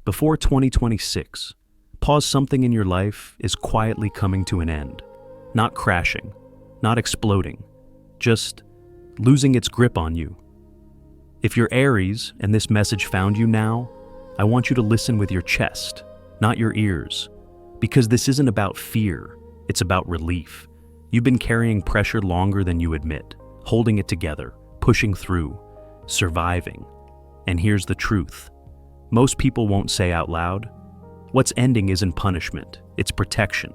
before 2026, pause. Something in your life is quietly coming to an end. Not crashing, not exploding, just losing its grip on you. If you're Aries and this message found you now, I want you to listen with your chest, not your ears, because this isn't about fear, it's about relief. You've been carrying pressure longer than you admit, holding it together, pushing through, surviving. And here's the truth. Most people won't say out loud, what's ending isn't punishment, it's protection.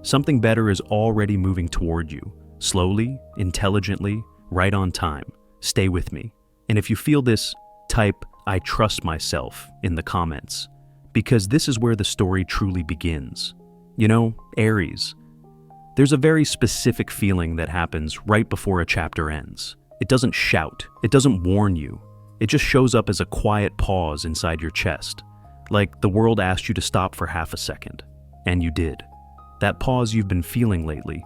Something better is already moving toward you, slowly, intelligently, right on time. Stay with me. And if you feel this, type, I trust myself in the comments, because this is where the story truly begins. You know, Aries, there's a very specific feeling that happens right before a chapter ends. It doesn't shout, it doesn't warn you. It just shows up as a quiet pause inside your chest, like the world asked you to stop for half a second. And you did. That pause you've been feeling lately,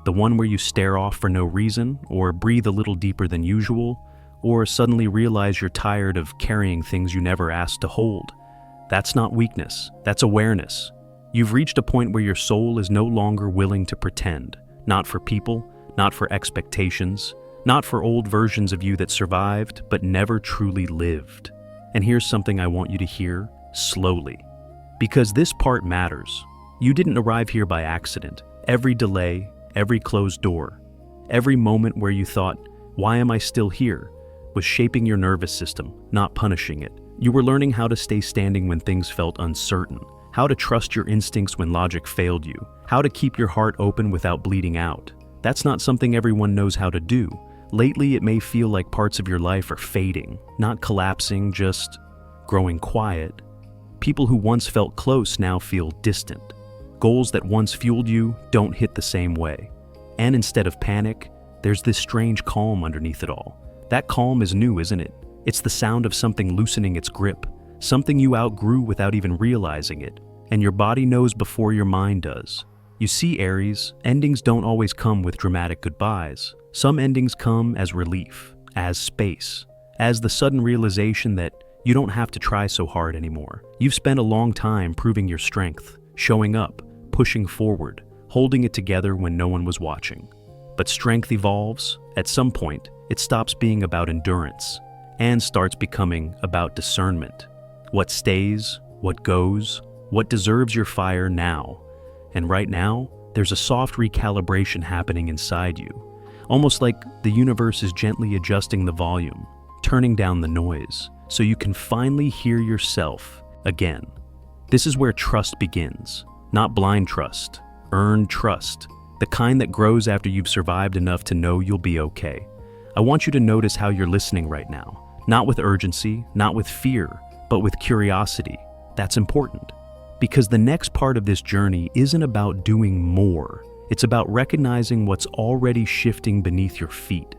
the one where you stare off for no reason, or breathe a little deeper than usual, or suddenly realize you're tired of carrying things you never asked to hold. That's not weakness, that's awareness. You've reached a point where your soul is no longer willing to pretend, not for people, not for expectations, not for old versions of you that survived but never truly lived. And here's something I want you to hear slowly, because this part matters. You didn't arrive here by accident. Every delay, every closed door, every moment where you thought, why am I still here, was shaping your nervous system, not punishing it. You were learning how to stay standing when things felt uncertain, how to trust your instincts when logic failed you, how to keep your heart open without bleeding out. That's not something everyone knows how to do. Lately, it may feel like parts of your life are fading, not collapsing, just growing quiet. People who once felt close now feel distant. Goals that once fueled you don't hit the same way. And instead of panic, there's this strange calm underneath it all. That calm is new, isn't it? It's the sound of something loosening its grip, something you outgrew without even realizing it, and your body knows before your mind does. You see, Aries, endings don't always come with dramatic goodbyes. Some endings come as relief, as space, as the sudden realization that you don't have to try so hard anymore. You've spent a long time proving your strength, showing up, pushing forward, holding it together when no one was watching. But strength evolves. At some point, it stops being about endurance and starts becoming about discernment. What stays, what goes, what deserves your fire now. And right now, there's a soft recalibration happening inside you, almost like the universe is gently adjusting the volume, turning down the noise, so you can finally hear yourself again. This is where trust begins, not blind trust, earned trust, the kind that grows after you've survived enough to know you'll be okay. I want you to notice how you're listening right now, not with urgency, not with fear, but with curiosity. That's important, because the next part of this journey isn't about doing more. It's about recognizing what's already shifting beneath your feet.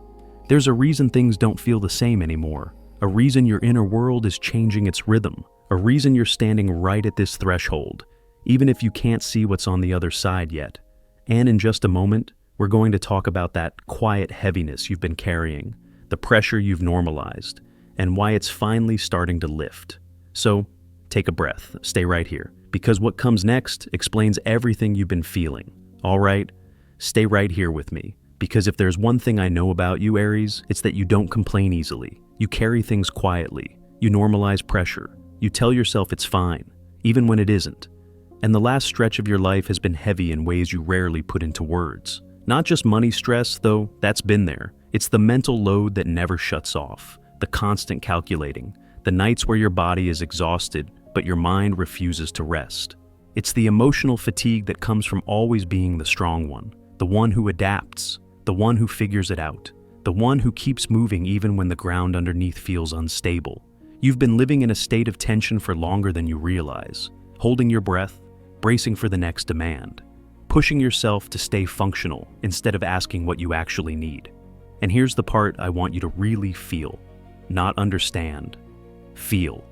There's a reason things don't feel the same anymore, a reason your inner world is changing its rhythm, a reason you're standing right at this threshold, even if you can't see what's on the other side yet. And in just a moment, we're going to talk about that quiet heaviness you've been carrying, the pressure you've normalized, and why it's finally starting to lift. So, take a breath, stay right here, because what comes next explains everything you've been feeling. All right, stay right here with me, because if there's one thing I know about you, Aries, it's that you don't complain easily. You carry things quietly. You normalize pressure. You tell yourself it's fine, even when it isn't. And the last stretch of your life has been heavy in ways you rarely put into words. Not just money stress, though, that's been there. It's the mental load that never shuts off, the constant calculating, the nights where your body is exhausted, but your mind refuses to rest. It's the emotional fatigue that comes from always being the strong one, the one who adapts, the one who figures it out, the one who keeps moving even when the ground underneath feels unstable. You've been living in a state of tension for longer than you realize, holding your breath, bracing for the next demand, pushing yourself to stay functional instead of asking what you actually need. And here's the part I want you to really feel, not understand. Feel.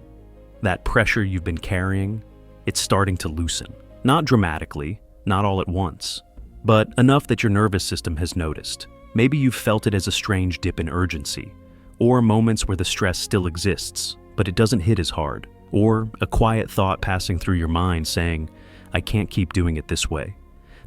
That pressure you've been carrying, it's starting to loosen. Not dramatically, not all at once, but enough that your nervous system has noticed. Maybe you've felt it as a strange dip in urgency, or moments where the stress still exists, but it doesn't hit as hard. Or a quiet thought passing through your mind saying, I can't keep doing it this way.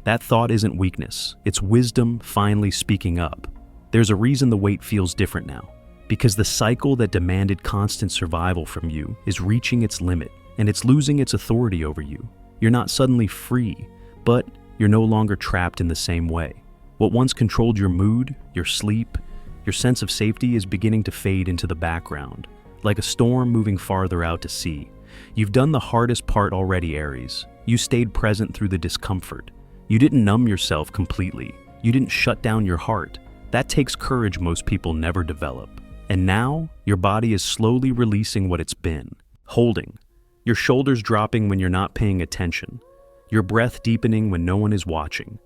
That thought isn't weakness, it's wisdom finally speaking up. There's a reason the weight feels different now. Because the cycle that demanded constant survival from you is reaching its limit, and it's losing its authority over you. You're not suddenly free, but you're no longer trapped in the same way. What once controlled your mood, your sleep, your sense of safety is beginning to fade into the background, like a storm moving farther out to sea. You've done the hardest part already, Aries. You stayed present through the discomfort. You didn't numb yourself completely. You didn't shut down your heart. That takes courage most people never develop. And now, your body is slowly releasing what it's been, holding. Your shoulders dropping when you're not paying attention. Your breath deepening when no one is watching.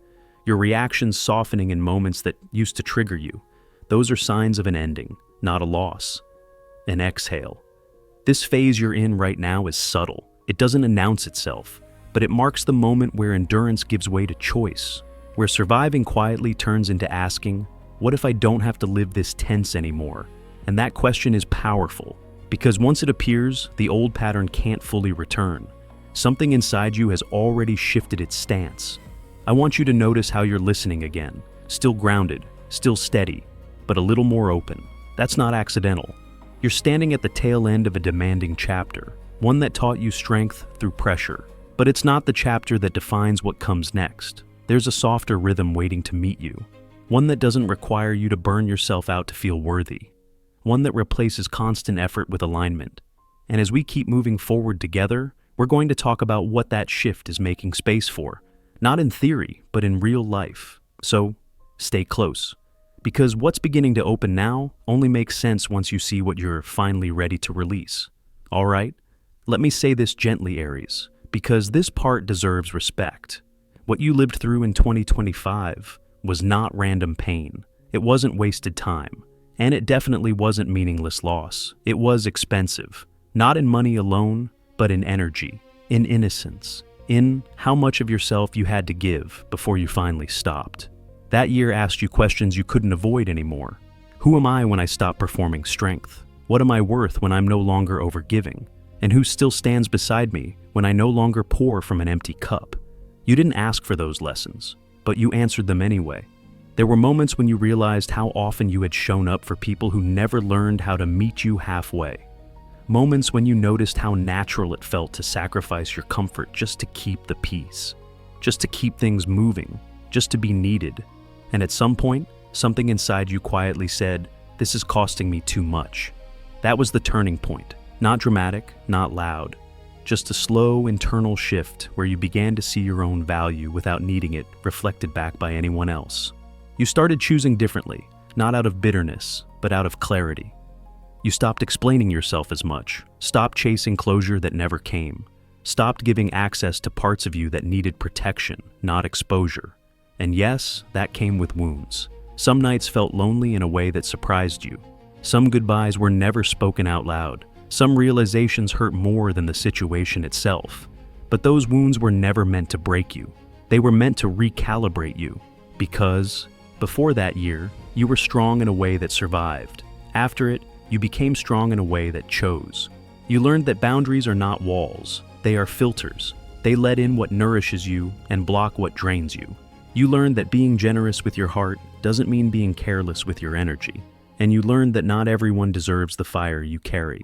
Your reactions softening in moments that used to trigger you. Those are signs of an ending, not a loss. An exhale. This phase you're in right now is subtle. It doesn't announce itself, but it marks the moment where endurance gives way to choice, where surviving quietly turns into asking, what if I don't have to live this tense anymore? And that question is powerful, because once it appears, the old pattern can't fully return. Something inside you has already shifted its stance. I want you to notice how you're listening again, still grounded, still steady, but a little more open. That's not accidental. You're standing at the tail end of a demanding chapter, one that taught you strength through pressure. But it's not the chapter that defines what comes next. There's a softer rhythm waiting to meet you, one that doesn't require you to burn yourself out to feel worthy, one that replaces constant effort with alignment. And as we keep moving forward together, we're going to talk about what that shift is making space for, not in theory, but in real life. So, stay close. Because what's beginning to open now only makes sense once you see what you're finally ready to release. All right? Let me say this gently, Aries, because this part deserves respect. What you lived through in 2025 was not random pain. It wasn't wasted time. And it definitely wasn't meaningless loss. It was expensive. Not in money alone, but in energy, in innocence, in how much of yourself you had to give before you finally stopped. That year asked you questions you couldn't avoid anymore. Who am I when I stop performing strength? What am I worth when I'm no longer overgiving? And who still stands beside me when I no longer pour from an empty cup? You didn't ask for those lessons, but you answered them anyway. There were moments when you realized how often you had shown up for people who never learned how to meet you halfway. Moments when you noticed how natural it felt to sacrifice your comfort just to keep the peace, just to keep things moving, just to be needed. And at some point, something inside you quietly said, "This is costing me too much." That was the turning point. Not dramatic, not loud. Just a slow internal shift where you began to see your own value without needing it reflected back by anyone else. You started choosing differently, not out of bitterness, but out of clarity. You stopped explaining yourself as much, stopped chasing closure that never came, stopped giving access to parts of you that needed protection, not exposure. And yes, that came with wounds. Some nights felt lonely in a way that surprised you. Some goodbyes were never spoken out loud. Some realizations hurt more than the situation itself. But those wounds were never meant to break you. They were meant to recalibrate you. Because, before that year, you were strong in a way that survived. After it, you became strong in a way that chose. You learned that boundaries are not walls. They are filters. They let in what nourishes you and block what drains you. You learned that being generous with your heart doesn't mean being careless with your energy. And you learned that not everyone deserves the fire you carry.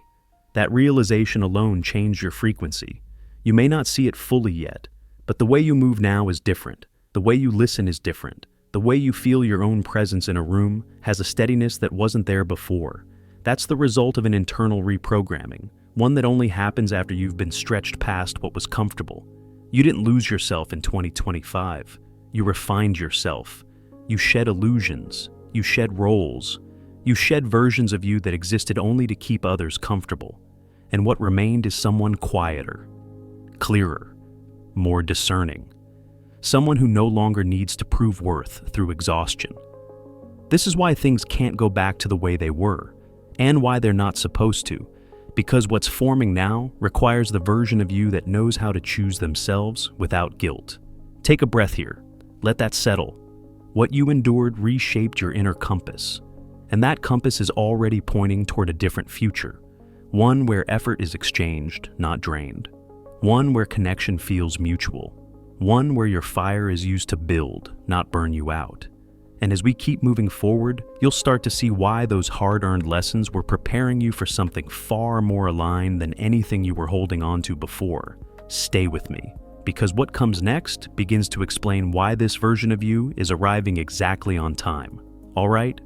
That realization alone changed your frequency. You may not see it fully yet, but the way you move now is different. The way you listen is different. The way you feel your own presence in a room has a steadiness that wasn't there before. That's the result of an internal reprogramming, one that only happens after you've been stretched past what was comfortable. You didn't lose yourself in 2025. You refined yourself. You shed illusions. You shed roles. You shed versions of you that existed only to keep others comfortable. And what remained is someone quieter, clearer, more discerning. Someone who no longer needs to prove worth through exhaustion. This is why things can't go back to the way they were, and why they're not supposed to, because what's forming now requires the version of you that knows how to choose themselves without guilt. Take a breath here. Let that settle. What you endured reshaped your inner compass, and that compass is already pointing toward a different future, One where effort is exchanged, not drained. One where connection feels mutual. One where your fire is used to build, not burn you out. And as we keep moving forward, you'll start to see why those hard-earned lessons were preparing you for something far more aligned than anything you were holding on to before. Stay with me, because what comes next begins to explain why this version of you is arriving exactly on time. All right?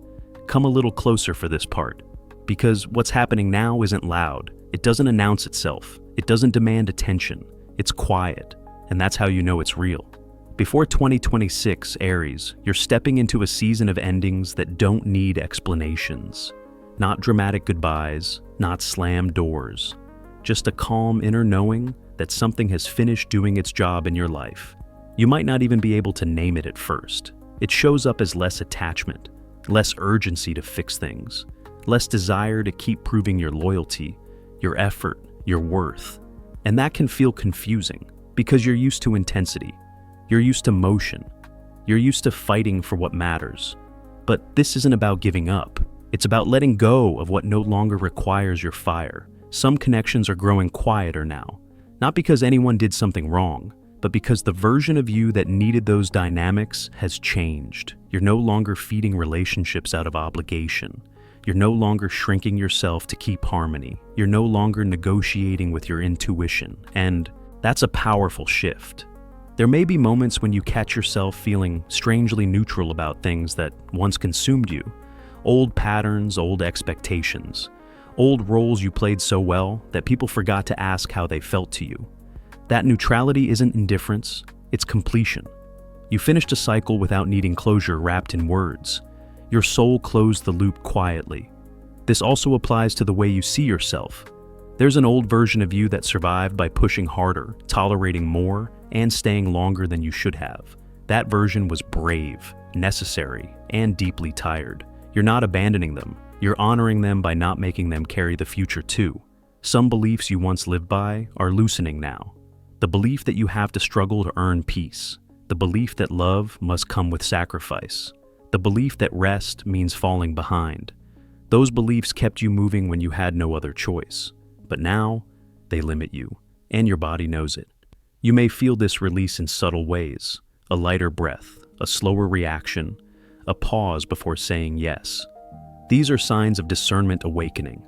Come a little closer for this part, because what's happening now isn't loud. It doesn't announce itself. It doesn't demand attention. It's quiet, and that's how you know it's real. Before 2026, Aries, you're stepping into a season of endings that don't need explanations. Not dramatic goodbyes, not slammed doors. Just a calm inner knowing that something has finished doing its job in your life. You might not even be able to name it at first. It shows up as less attachment, less urgency to fix things, less desire to keep proving your loyalty, your effort, your worth. And that can feel confusing because you're used to intensity. You're used to motion. You're used to fighting for what matters. But this isn't about giving up. It's about letting go of what no longer requires your fire. Some connections are growing quieter now, not because anyone did something wrong, but because the version of you that needed those dynamics has changed. You're no longer feeding relationships out of obligation. You're no longer shrinking yourself to keep harmony. You're no longer negotiating with your intuition. And that's a powerful shift. There may be moments when you catch yourself feeling strangely neutral about things that once consumed you. Old patterns, old expectations, old roles you played so well that people forgot to ask how they felt to you. That neutrality isn't indifference, it's completion. You finished a cycle without needing closure wrapped in words. Your soul closed the loop quietly. This also applies to the way you see yourself. There's an old version of you that survived by pushing harder, tolerating more, and staying longer than you should have. That version was brave, necessary, and deeply tired. You're not abandoning them. You're honoring them by not making them carry the future too. Some beliefs you once lived by are loosening now. The belief that you have to struggle to earn peace. The belief that love must come with sacrifice. The belief that rest means falling behind. Those beliefs kept you moving when you had no other choice. But now, they limit you, and your body knows it. You may feel this release in subtle ways, a lighter breath, a slower reaction, a pause before saying yes. These are signs of discernment awakening.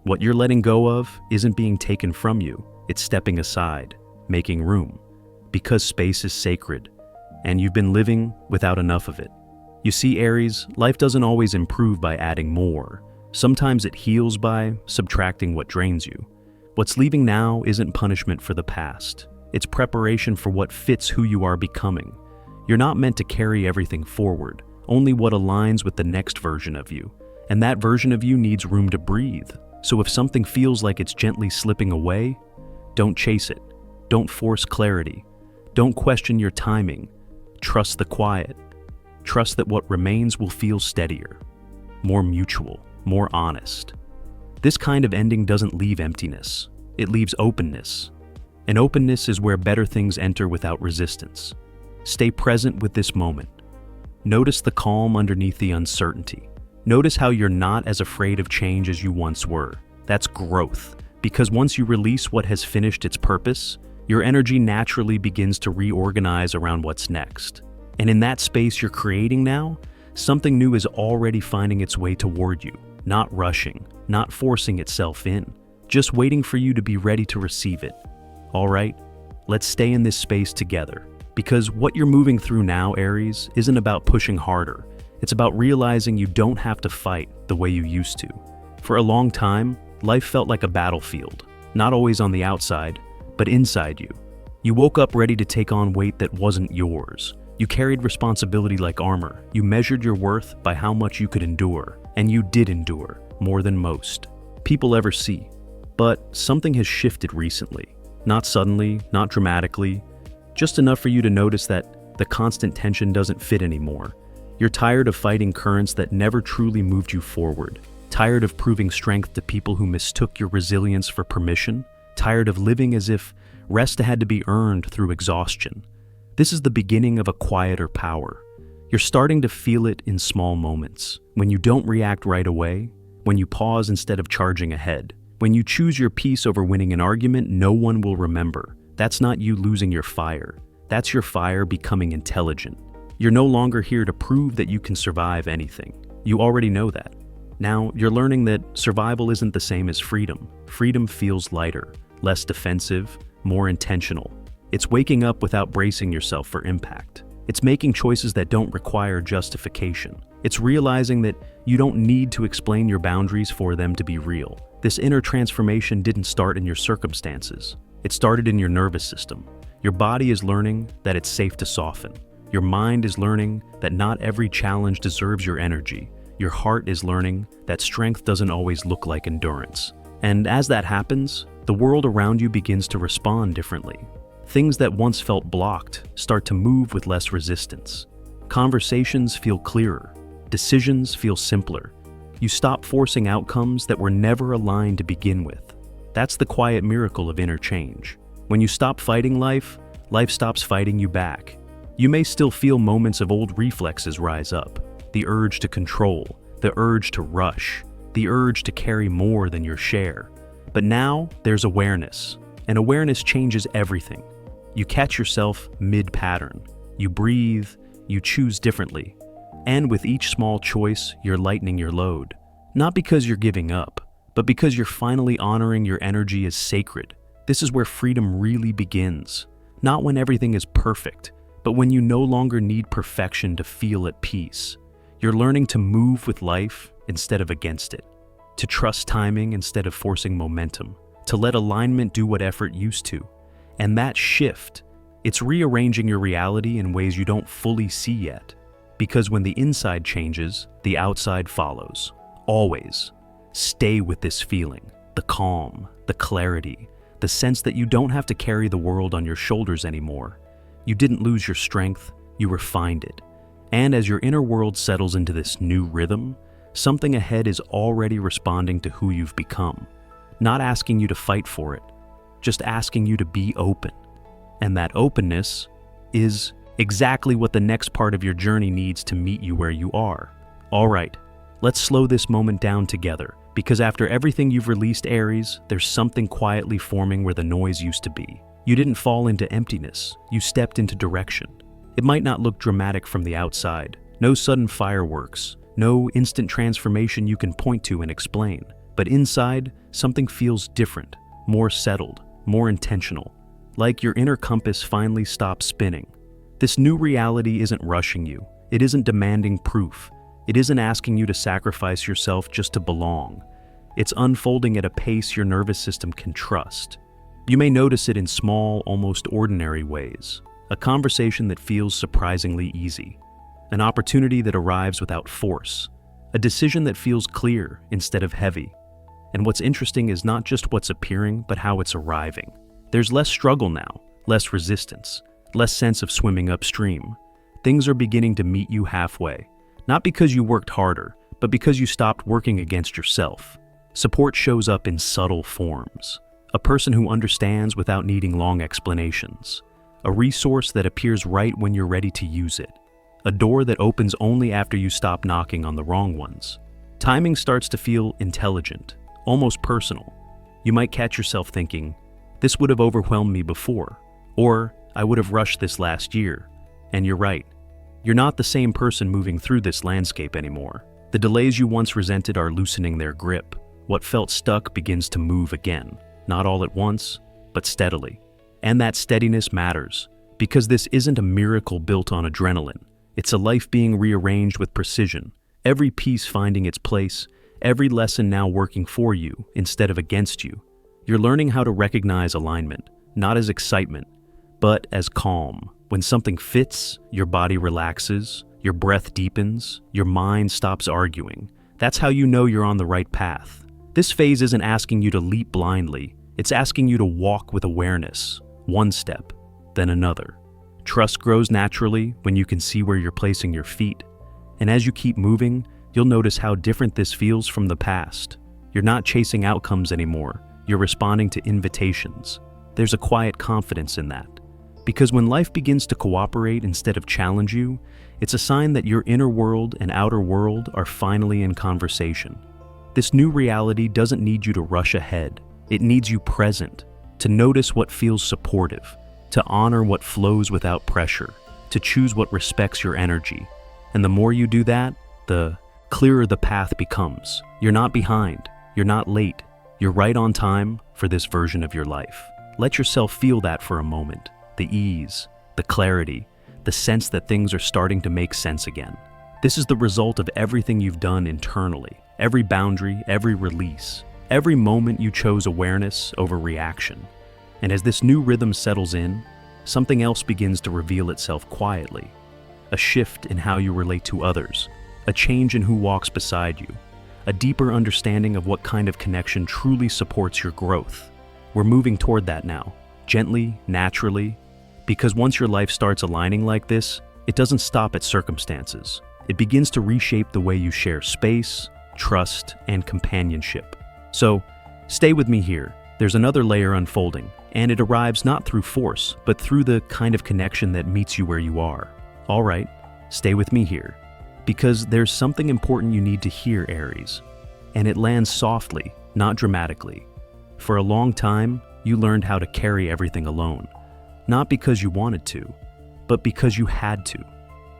What you're letting go of isn't being taken from you, it's stepping aside, making room, because space is sacred, and you've been living without enough of it. You see, Aries, life doesn't always improve by adding more. Sometimes it heals by subtracting what drains you. What's leaving now isn't punishment for the past. It's preparation for what fits who you are becoming. You're not meant to carry everything forward, only what aligns with the next version of you. And that version of you needs room to breathe. So if something feels like it's gently slipping away, don't chase it. Don't force clarity. Don't question your timing. Trust the quiet. Trust that what remains will feel steadier, more mutual, more honest. This kind of ending doesn't leave emptiness. It leaves openness. And openness is where better things enter without resistance. Stay present with this moment. Notice the calm underneath the uncertainty. Notice how you're not as afraid of change as you once were. That's growth, because once you release what has finished its purpose, your energy naturally begins to reorganize around what's next. And in that space you're creating now, something new is already finding its way toward you, not rushing, not forcing itself in, just waiting for you to be ready to receive it. All right, let's stay in this space together, because what you're moving through now, Aries, isn't about pushing harder. It's about realizing you don't have to fight the way you used to. For a long time, life felt like a battlefield, not always on the outside, but inside you. You woke up ready to take on weight that wasn't yours. You carried responsibility like armor. You measured your worth by how much you could endure, and you did endure, more than most people ever see. But something has shifted recently. Not suddenly, not dramatically, just enough for you to notice that the constant tension doesn't fit anymore. You're tired of fighting currents that never truly moved you forward. Tired of proving strength to people who mistook your resilience for permission. Tired of living as if rest had to be earned through exhaustion. This is the beginning of a quieter power. You're starting to feel it in small moments. When you don't react right away, when you pause instead of charging ahead, When you choose your peace over winning an argument, no one will remember. That's not you losing your fire. That's your fire becoming intelligent. You're no longer here to prove that you can survive anything. You already know that. Now, you're learning that survival isn't the same as freedom. Freedom feels lighter, less defensive, more intentional. It's waking up without bracing yourself for impact. It's making choices that don't require justification. It's realizing that you don't need to explain your boundaries for them to be real. This inner transformation didn't start in your circumstances. It started in your nervous system. Your body is learning that it's safe to soften. Your mind is learning that not every challenge deserves your energy. Your heart is learning that strength doesn't always look like endurance. And as that happens, the world around you begins to respond differently. Things that once felt blocked start to move with less resistance. Conversations feel clearer. Decisions feel simpler. You stop forcing outcomes that were never aligned to begin with. That's the quiet miracle of inner change. When you stop fighting life, life stops fighting you back. You may still feel moments of old reflexes rise up. The urge to control, the urge to rush, the urge to carry more than your share. But now there's awareness, and awareness changes everything. You catch yourself mid-pattern. You breathe, you choose differently. And with each small choice, you're lightening your load. Not because you're giving up, but because you're finally honoring your energy as sacred. This is where freedom really begins. Not when everything is perfect, but when you no longer need perfection to feel at peace. You're learning to move with life instead of against it, to trust timing instead of forcing momentum, to let alignment do what effort used to. And that shift, it's rearranging your reality in ways you don't fully see yet. Because when the inside changes, the outside follows. Always. Stay with this feeling, the calm, the clarity, the sense that you don't have to carry the world on your shoulders anymore. You didn't lose your strength, you refined it. And as your inner world settles into this new rhythm, something ahead is already responding to who you've become. Not asking you to fight for it, just asking you to be open. And that openness is exactly what the next part of your journey needs to meet you where you are. All right, let's slow this moment down together, because after everything you've released, Aries, there's something quietly forming where the noise used to be. You didn't fall into emptiness, you stepped into direction. It might not look dramatic from the outside, no sudden fireworks, no instant transformation you can point to and explain, but inside, something feels different, more settled, more intentional, like your inner compass finally stops spinning. This new reality isn't rushing you, it isn't demanding proof, it isn't asking you to sacrifice yourself just to belong. It's unfolding at a pace your nervous system can trust. You may notice it in small, almost ordinary ways. A conversation that feels surprisingly easy. An opportunity that arrives without force. A decision that feels clear instead of heavy. And what's interesting is not just what's appearing, but how it's arriving. There's less struggle now, less resistance, less sense of swimming upstream. Things are beginning to meet you halfway. Not because you worked harder, but because you stopped working against yourself. Support shows up in subtle forms. A person who understands without needing long explanations. A resource that appears right when you're ready to use it. A door that opens only after you stop knocking on the wrong ones. Timing starts to feel intelligent, almost personal. You might catch yourself thinking, this would have overwhelmed me before, or I would have rushed this last year. And you're right. You're not the same person moving through this landscape anymore. The delays you once resented are loosening their grip. What felt stuck begins to move again. Not all at once, but steadily. And that steadiness matters, because this isn't a miracle built on adrenaline. It's a life being rearranged with precision, every piece finding its place, every lesson now working for you instead of against you. You're learning how to recognize alignment, not as excitement, but as calm. When something fits, your body relaxes, your breath deepens, your mind stops arguing. That's how you know you're on the right path. This phase isn't asking you to leap blindly, it's asking you to walk with awareness, one step, then another. Trust grows naturally when you can see where you're placing your feet. And as you keep moving, you'll notice how different this feels from the past. You're not chasing outcomes anymore, you're responding to invitations. There's a quiet confidence in that. Because when life begins to cooperate instead of challenge you, it's a sign that your inner world and outer world are finally in conversation. This new reality doesn't need you to rush ahead. It needs you present, to notice what feels supportive, to honor what flows without pressure, to choose what respects your energy. And the more you do that, the clearer the path becomes. You're not behind, you're not late, you're right on time for this version of your life. Let yourself feel that for a moment. The ease, the clarity, the sense that things are starting to make sense again. This is the result of everything you've done internally, every boundary, every release, every moment you chose awareness over reaction. And as this new rhythm settles in, something else begins to reveal itself quietly. A shift in how you relate to others, a change in who walks beside you, a deeper understanding of what kind of connection truly supports your growth. We're moving toward that now, gently, naturally, because once your life starts aligning like this, it doesn't stop at circumstances. It begins to reshape the way you share space, trust, and companionship. So, stay with me here. There's another layer unfolding, and it arrives not through force, but through the kind of connection that meets you where you are. All right, stay with me here, because there's something important you need to hear, Aries, and it lands softly, not dramatically. For a long time, you learned how to carry everything alone, not because you wanted to, but because you had to.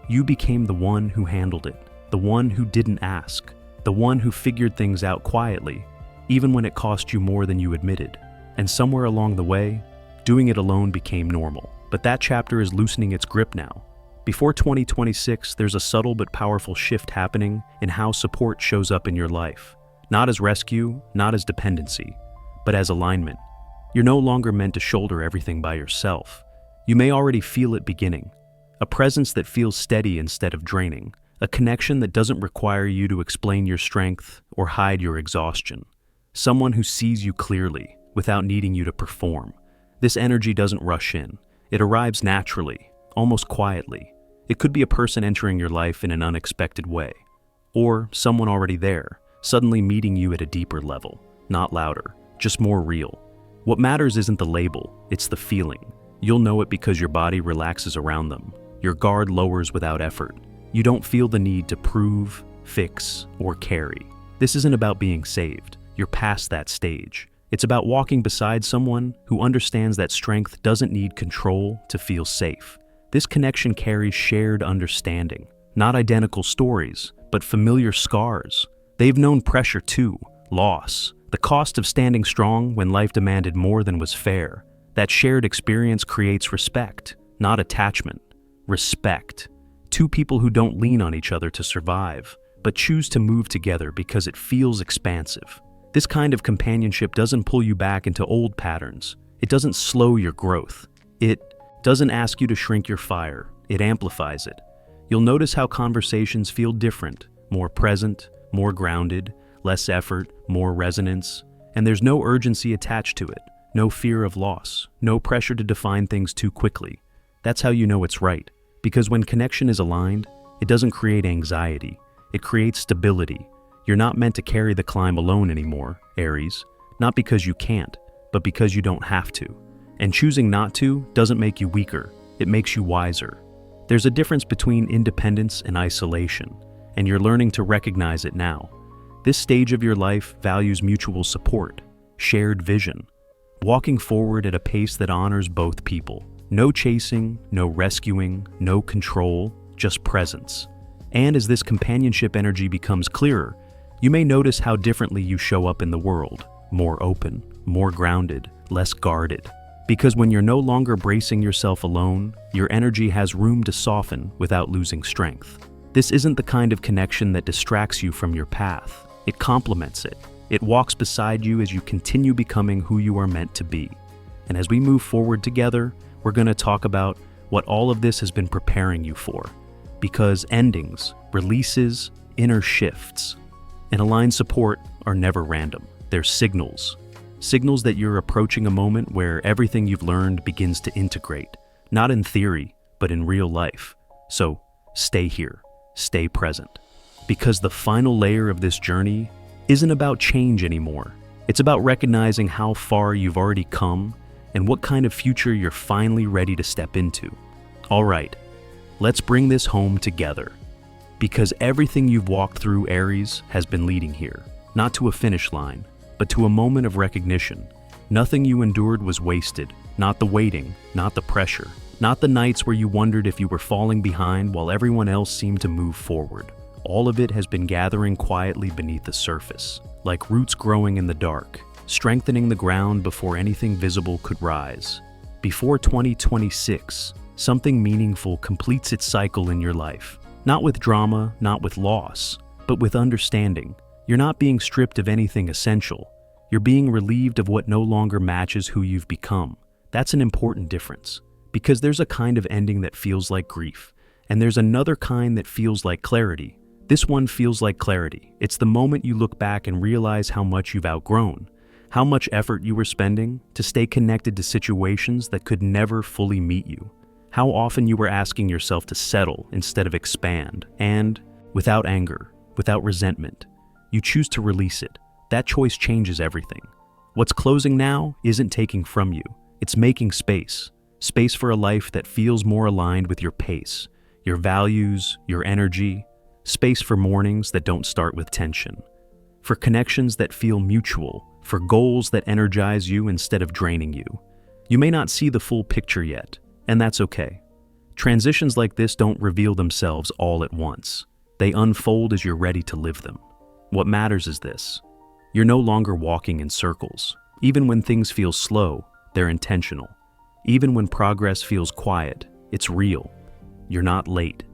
You became the one who handled it, the one who didn't ask, the one who figured things out quietly, even when it cost you more than you admitted. And somewhere along the way, doing it alone became normal. But that chapter is loosening its grip now. Before 2026, there's a subtle but powerful shift happening in how support shows up in your life. Not as rescue, not as dependency, but as alignment. You're no longer meant to shoulder everything by yourself. You may already feel it beginning. A presence that feels steady instead of draining. A connection that doesn't require you to explain your strength or hide your exhaustion. Someone who sees you clearly, without needing you to perform. This energy doesn't rush in. It arrives naturally, almost quietly. It could be a person entering your life in an unexpected way. Or someone already there, suddenly meeting you at a deeper level. Not louder, just more real. What matters isn't the label, it's the feeling. You'll know it because your body relaxes around them. Your guard lowers without effort. You don't feel the need to prove, fix, or carry. This isn't about being saved. You're past that stage. It's about walking beside someone who understands that strength doesn't need control to feel safe. This connection carries shared understanding, not identical stories, but familiar scars. They've known pressure too, loss, the cost of standing strong when life demanded more than was fair. That shared experience creates respect, not attachment. Respect. Two people who don't lean on each other to survive, but choose to move together because it feels expansive. This kind of companionship doesn't pull you back into old patterns. It doesn't slow your growth. It doesn't ask you to shrink your fire. It amplifies it. You'll notice how conversations feel different, more present, more grounded, less effort, more resonance. And there's no urgency attached to it, no fear of loss, no pressure to define things too quickly. That's how you know it's right. Because when connection is aligned, it doesn't create anxiety. It creates stability. You're not meant to carry the climb alone anymore, Aries. Not because you can't, but because you don't have to. And choosing not to doesn't make you weaker. It makes you wiser. There's a difference between independence and isolation, and you're learning to recognize it now. This stage of your life values mutual support, shared vision, walking forward at a pace that honors both people. No chasing, no rescuing, no control, just presence. And as this companionship energy becomes clearer, you may notice how differently you show up in the world. More open, more grounded, less guarded. Because when you're no longer bracing yourself alone, your energy has room to soften without losing strength. This isn't the kind of connection that distracts you from your path. It complements it. It walks beside you as you continue becoming who you are meant to be. And as we move forward together, we're going to talk about what all of this has been preparing you for. Because endings, releases, inner shifts, and aligned support are never random. They're signals. Signals that you're approaching a moment where everything you've learned begins to integrate, not in theory, but in real life. So stay here, stay present. Because the final layer of this journey isn't about change anymore. It's about recognizing how far you've already come and what kind of future you're finally ready to step into. All right, let's bring this home together. Because everything you've walked through, Aries, has been leading here. not to a finish line, but to a moment of recognition. Nothing you endured was wasted, not the waiting, not the pressure, not the nights where you wondered if you were falling behind while everyone else seemed to move forward. All of it has been gathering quietly beneath the surface, like roots growing in the dark, strengthening the ground before anything visible could rise. Before 2026, something meaningful completes its cycle in your life. Not with drama, not with loss, but with understanding. You're not being stripped of anything essential. You're being relieved of what no longer matches who you've become. That's an important difference, because there's a kind of ending that feels like grief, and there's another kind that feels like clarity. This one feels like clarity. It's the moment you look back and realize how much you've outgrown, how much effort you were spending to stay connected to situations that could never fully meet you, how often you were asking yourself to settle instead of expand, and, without anger, without resentment, you choose to release it. That choice changes everything. What's closing now isn't taking from you. It's making space. Space for a life that feels more aligned with your pace, your values, your energy. Space for mornings that don't start with tension. For connections that feel mutual. For goals that energize you instead of draining you. You may not see the full picture yet, and that's okay. Transitions like this don't reveal themselves all at once. They unfold as you're ready to live them. What matters is this. You're no longer walking in circles. Even when things feel slow, they're intentional. Even when progress feels quiet, it's real. You're not late.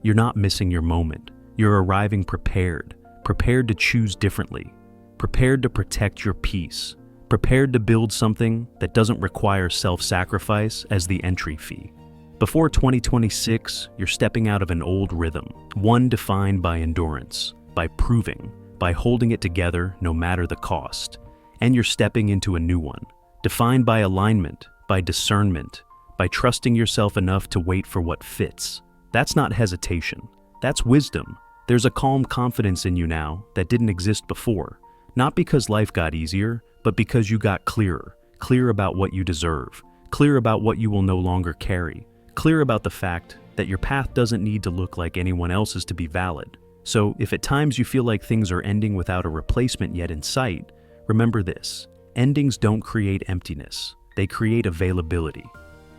You're not missing your moment. You're arriving prepared to choose differently, prepared to protect your peace, prepared to build something that doesn't require self-sacrifice as the entry fee. Before 2026, you're stepping out of an old rhythm, one defined by endurance, by proving, by holding it together no matter the cost. And you're stepping into a new one, defined by alignment, by discernment, by trusting yourself enough to wait for what fits. That's not hesitation. That's wisdom. There's a calm confidence in you now that didn't exist before, not because life got easier, but because you got clearer, clear about what you deserve, clear about what you will no longer carry, clear about the fact that your path doesn't need to look like anyone else's to be valid. So if at times you feel like things are ending without a replacement yet in sight, remember this: endings don't create emptiness, they create availability.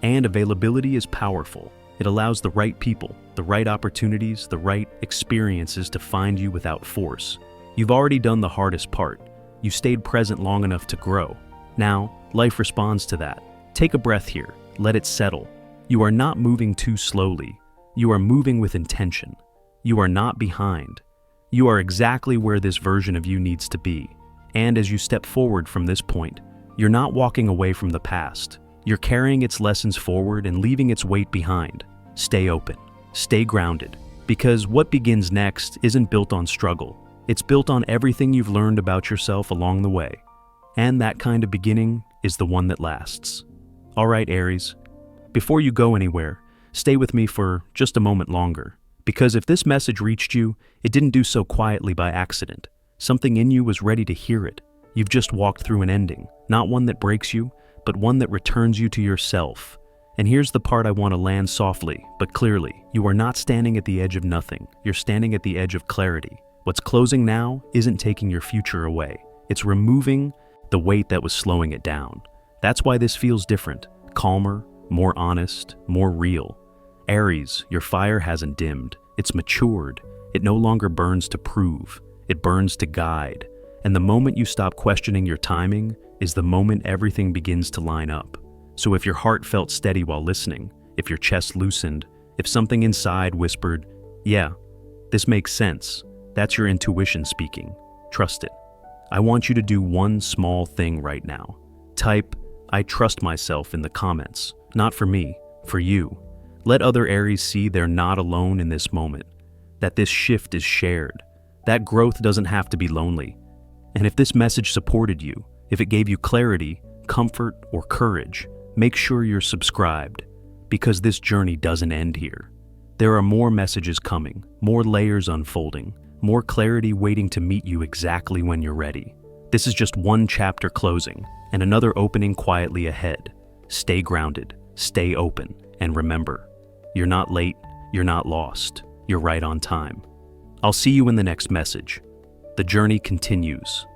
And availability is powerful. It allows the right people, the right opportunities, the right experiences to find you without force. You've already done the hardest part. You stayed present long enough to grow. Now, life responds to that. Take a breath here. Let it settle. You are not moving too slowly. You are moving with intention. You are not behind. You are exactly where this version of you needs to be. And as you step forward from this point, you're not walking away from the past. You're carrying its lessons forward and leaving its weight behind. Stay open. Stay grounded. Because what begins next isn't built on struggle. It's built on everything you've learned about yourself along the way. And that kind of beginning is the one that lasts. All right, Aries. Before you go anywhere, stay with me for just a moment longer. Because if this message reached you, it didn't do so quietly by accident. Something in you was ready to hear it. You've just walked through an ending, not one that breaks you, but one that returns you to yourself. And here's the part I want to land softly, but clearly. You are not standing at the edge of nothing. You're standing at the edge of clarity. What's closing now isn't taking your future away. It's removing the weight that was slowing it down. That's why this feels different, calmer, more honest, more real. Aries, your fire hasn't dimmed. It's matured. It no longer burns to prove. It burns to guide. And the moment you stop questioning your timing is the moment everything begins to line up. So if your heart felt steady while listening, if your chest loosened, if something inside whispered, "Yeah, this makes sense," that's your intuition speaking. Trust it. I want you to do one small thing right now. Type, "I trust myself" in the comments. Not for me, for you. Let other Aries see they're not alone in this moment, that this shift is shared, that growth doesn't have to be lonely. And if this message supported you, if it gave you clarity, comfort, or courage, make sure you're subscribed, because this journey doesn't end here. There are more messages coming, more layers unfolding, more clarity waiting to meet you exactly when you're ready. This is just one chapter closing, and another opening quietly ahead. Stay grounded, stay open, and remember, you're not late, you're not lost, you're right on time. I'll see you in the next message. the journey continues.